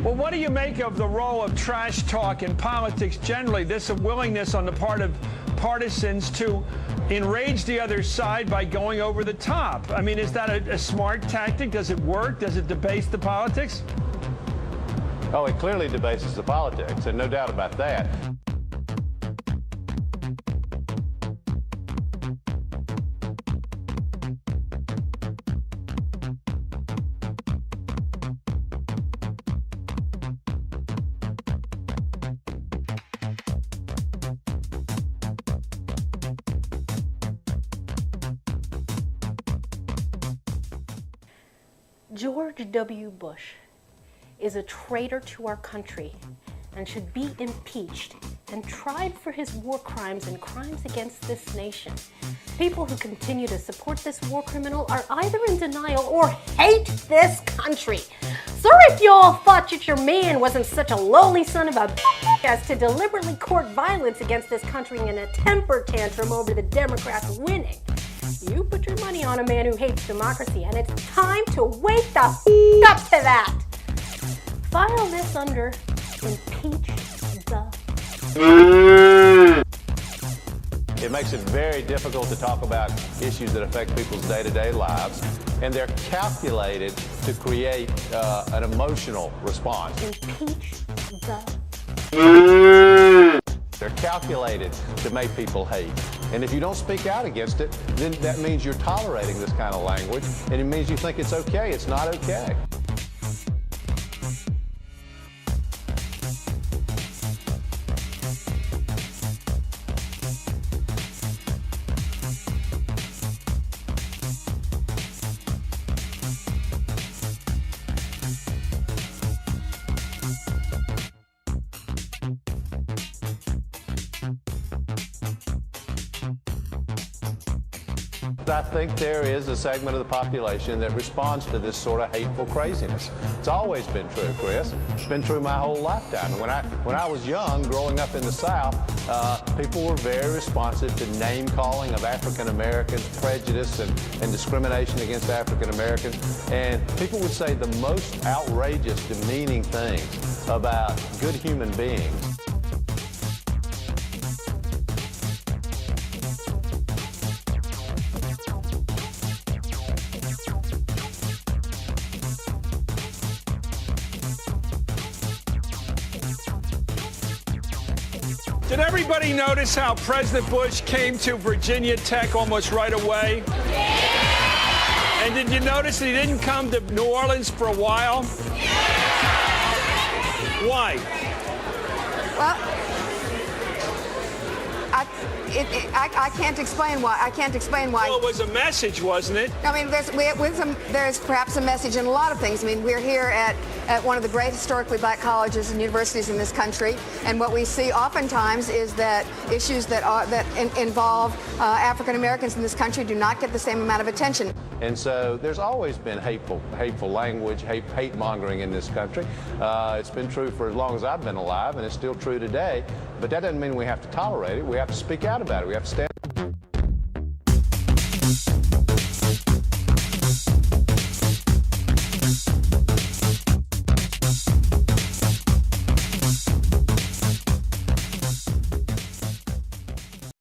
Well, what do you make of the role of trash talk in politics generally? This willingness on the part of partisans to enrage the other side by going over the top. I mean, is that a smart tactic? Does it work? Does it debase the politics? Oh, it clearly debases the politics, and no doubt about that. George W. Bush is a traitor to our country and should be impeached and tried for his war crimes and crimes against this nation. People who continue to support this war criminal are either in denial or hate this country. Sorry if you all thought that your man wasn't such a lowly son of a as to deliberately court violence against this country in a temper tantrum over the Democrats winning. You put your money on a man who hates democracy, and it's time to wake the up to that. File this under impeach the. It makes it very difficult to talk about issues that affect people's day-to-day lives, and they're calculated to create an emotional response. Impeach the. They're calculated to make people hate. And if you don't speak out against it, then that means you're tolerating this kind of language, and it means you think it's okay. It's not okay. I think there is a segment of the population that responds to this sort of hateful craziness. It's always been true, Chris. It's been true my whole lifetime. And when I was young, growing up in the South, people were very responsive to name-calling of African Americans, prejudice and discrimination against African Americans. And people would say the most outrageous, demeaning things about good human beings. Did everybody notice how President Bush came to Virginia Tech almost right away? Yeah! And did you notice that he didn't come to New Orleans for a while? Yeah! Why? Well, I can't explain why. I can't explain why. Well, it was a message, wasn't it? I mean, there's perhaps a message in a lot of things. I mean, we're here at one of the great historically black colleges and universities in this country, and what we see oftentimes is that issues that involve African Americans in this country do not get the same amount of attention. And so there's always been hateful language, hate mongering in this country. It's been true for as long as I've been alive, and it's still true today. But that doesn't mean we have to tolerate it. We have to speak out about it. We have to stand.